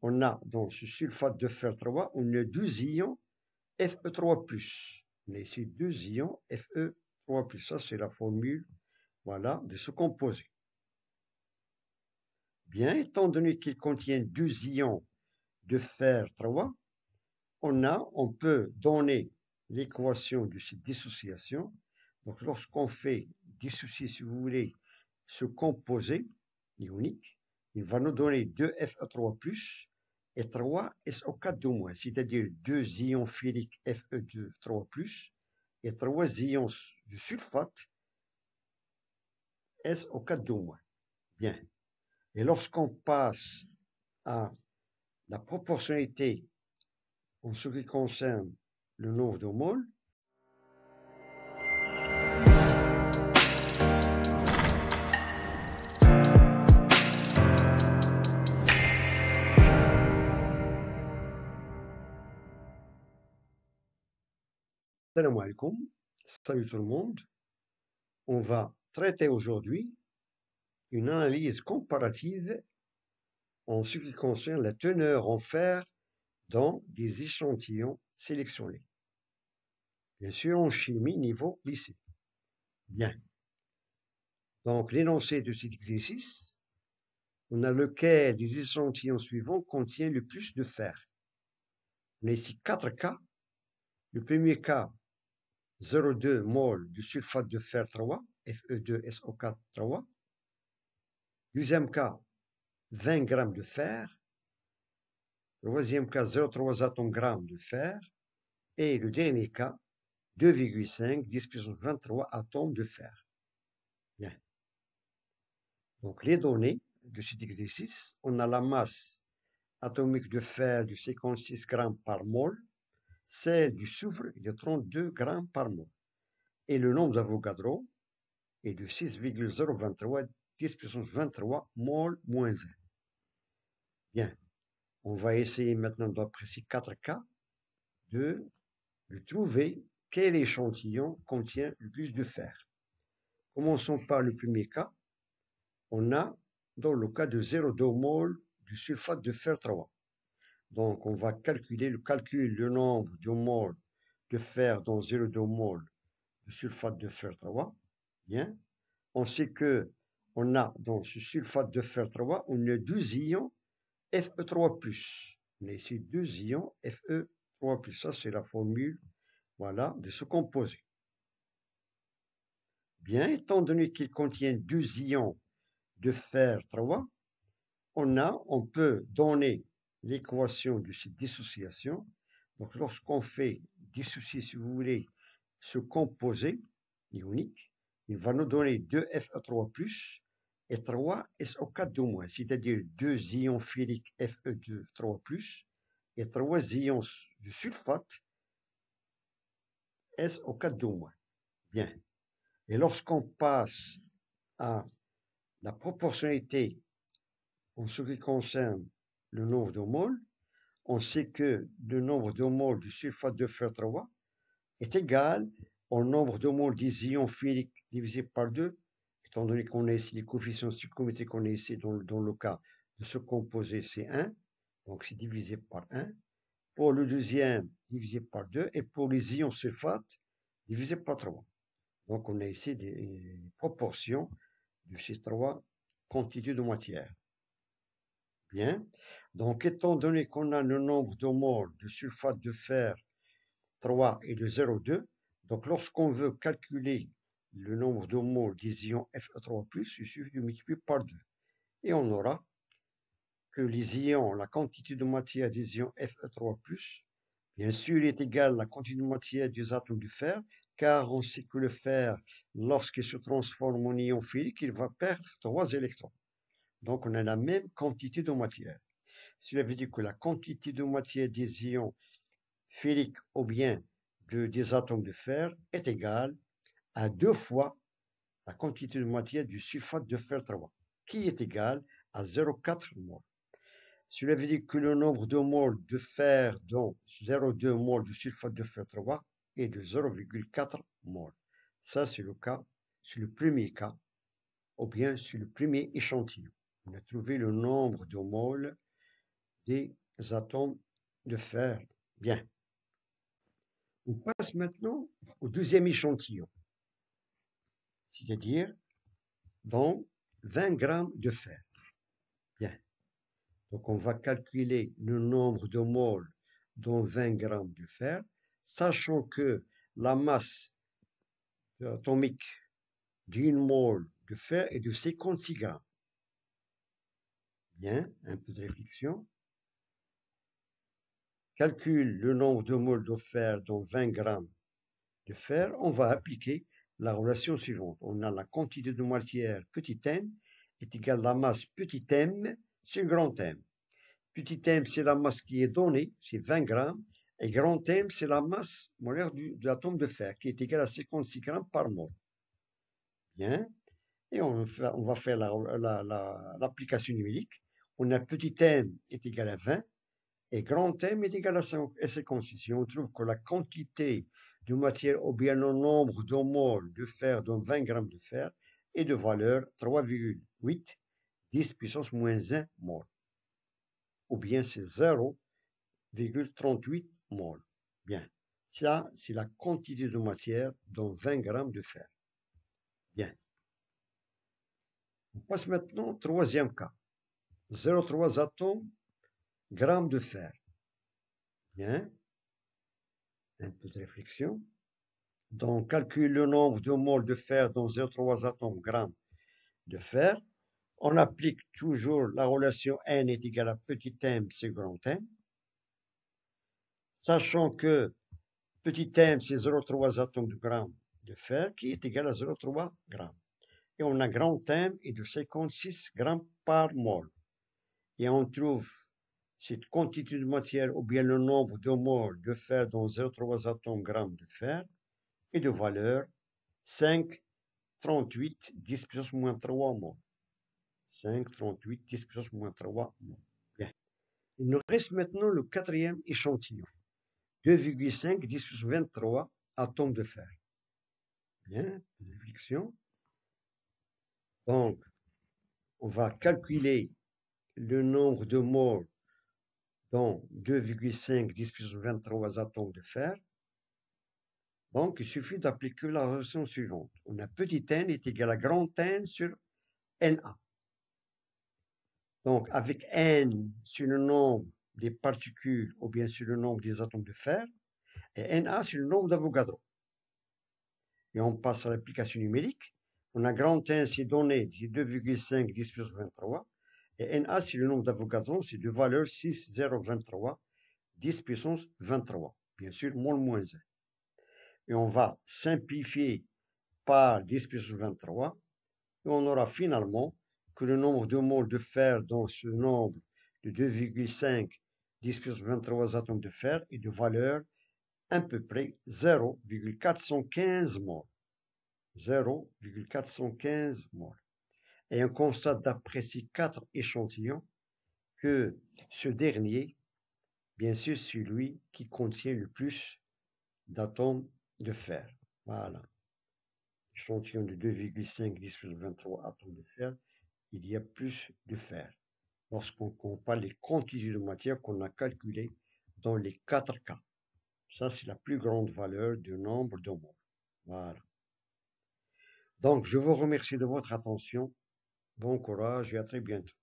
on a dans ce sulfate de fer 3, on a 2 ions Fe3+. On a ici 2 ions Fe3+. Ça, c'est la formule, voilà, de ce composé. Bien, étant donné qu'il contient 2 ions de fer 3, on peut donner l'équation de cette dissociation. Donc, lorsqu'on fait dissocier, si vous voulez, ce composé ionique, il va nous donner 2Fe3+, et 3 SO4-, c'est-à-dire 2 ions ferriques Fe2-3+, et 3 ions de sulfate SO4-. Bien. Et lorsqu'on passe à la proportionnalité en ce qui concerne le nombre de moles, salam alaikum, salut tout le monde. On va traiter aujourd'hui une analyse comparative en ce qui concerne la teneur en fer dans des échantillons sélectionnés. Bien sûr, en chimie niveau lycée. Bien. Donc, l'énoncé de cet exercice, on a lequel des échantillons suivants contient le plus de fer. On a ici 4 cas. Le premier cas, 0,2 mol de sulfate de fer 3, Fe2SO4 3. Deuxième cas, 20 g de fer. Troisième cas, 0,3 atomes de fer. Et le dernier cas, 2,5, 10 puissance 23 atomes de fer. Bien. Donc, les données de cet exercice, on a la masse atomique de fer de 56 g par mol, celle du soufre de 32 g par mol. Et le nombre d'Avogadro est de 6,023, 10 puissance 23 mol moins 1. Bien. On va essayer maintenant, d'après ces 4 cas, de trouver quel échantillon contient le plus de fer. Commençons par le premier cas. On a, dans le cas de 0,2 mol du sulfate de fer 3. Donc, on va calculer le nombre de moles de fer dans 0,2 mol de sulfate de fer 3. Bien. On sait que on a dans ce sulfate de fer 3, on a 2 ions Fe3+. On a ici 2 ions Fe3+. Ça, c'est la formule, voilà, de ce composé. Bien, étant donné qu'il contient 2 ions de fer 3, on peut donner l'équation de cette dissociation. Donc, lorsqu'on fait dissocier, si vous voulez, ce composé ionique, il va nous donner 2Fe3+, et 3 SO4-, c'est-à-dire 2 ions ferriques Fe2-3+, et 3 ions de sulfate SO4-. Bien. Et lorsqu'on passe à la proportionnalité en ce qui concerne le nombre de moles, on sait que le nombre de moles du sulfate de fer 3 est égal au nombre de moles des ions ferriques divisé par 2, étant donné qu'on a ici les coefficients stoichiométriques qu'on a ici dans le cas de ce composé, c'est 1, donc c'est divisé par 1. Pour le deuxième, divisé par 2, et pour les ions sulfate, divisé par 3. Donc on a ici des proportions de ces 3 quantités de matière. Bien. Donc, étant donné qu'on a le nombre de moles de sulfate de fer 3 et de 0,2, donc lorsqu'on veut calculer le nombre de moles des ions Fe3+, il suffit de multiplier par 2. Et on aura que les ions, la quantité de matière des ions Fe3+, bien sûr, est égale à la quantité de matière des atomes de fer, car on sait que le fer, lorsqu'il se transforme en ion ferrique, il va perdre 3 électrons. Donc, on a la même quantité de matière. Cela veut dire que la quantité de matière des ions ferriques ou bien des atomes de fer est égale à 2 fois la quantité de matière du sulfate de fer 3, qui est égal à 0,4 mol. Cela veut dire que le nombre de moles de fer dans 0,2 mol de sulfate de fer 3 est de 0,4 mol. Ça, c'est le cas, c'est le premier cas, ou bien c'est le premier échantillon. On a trouvé le nombre de moles des atomes de fer. Bien. On passe maintenant au deuxième échantillon, c'est-à-dire dans 20 grammes de fer. Bien. Donc on va calculer le nombre de moles dans 20 grammes de fer, sachant que la masse atomique d'une mole de fer est de 56 grammes. Bien, un peu de réflexion. Calcule le nombre de moles de fer dans 20 grammes de fer. On va appliquer la relation suivante. On a la quantité de matière petit m est égale à la masse petit m sur grand M. Petit m, c'est la masse qui est donnée, c'est 20 grammes. Et grand M, c'est la masse molaire de l'atome de fer, qui est égale à 56 grammes par mole. Bien. Et on va faire l'application numérique. On a petit m est égal à 20 et grand M est égal à 56. Et on trouve que la quantité de matière ou bien le nombre de moles de fer dans 20 grammes de fer est de valeur 3,8 10 puissance moins 1 mol. Ou bien c'est 0,38 mol. Bien, ça c'est la quantité de matière dans 20 grammes de fer. Bien. On passe maintenant au troisième cas. 0,3 atomes, grammes de fer. Bien. Un peu de réflexion. Donc, calcule le nombre de moles de fer dans 0,3 atomes, grammes de fer. On applique toujours la relation N est égale à petit m, c'est grand M. Sachant que petit m, c'est 0,3 atomes de gramme de fer, qui est égal à 0,3 grammes. Et on a grand M est de 56 grammes par mol. Et on trouve cette quantité de matière ou bien le nombre de moles de fer dans 0,3 atomes grammes de fer est de valeur 5,38 10 puissance moins 3 mol. 5,38 10 puissance moins 3 mol. Bien. Il nous reste maintenant le quatrième échantillon. 2,5 10 puissance 23 atomes de fer. Bien, réflexion. Donc, on va calculer le nombre de moles dans 2,5 10 puissance 23 atomes de fer. Donc, il suffit d'appliquer la relation suivante. On a petit n est égal à grand N sur Na. Donc, avec n sur le nombre des particules ou bien sur le nombre des atomes de fer, et Na sur le nombre d'Avogadro. Et on passe à l'application numérique. On a grand N, c'est donné 2,5 10 puissance 23. Et Na, c'est le nombre d'Avogadro, c'est de valeur 6,023 10 puissance 23. Bien sûr, mol moins 1. Et on va simplifier par 10 puissance 23. Et on aura finalement que le nombre de moles de fer dans ce nombre de 2,5 10 puissance 23 atomes de fer est de valeur à peu près 0,415 moles. 0,415 moles. Et on constate d'après ces 4 échantillons que ce dernier, bien sûr, c'est celui qui contient le plus d'atomes de fer. Voilà. Échantillon de 2,5 10 puissance 23 atomes de fer, il y a plus de fer. Lorsqu'on compare les quantités de matière qu'on a calculées dans les 4 cas. Ça, c'est la plus grande valeur du nombre de moles. Voilà. Donc, je vous remercie de votre attention. Bon courage et à très bientôt.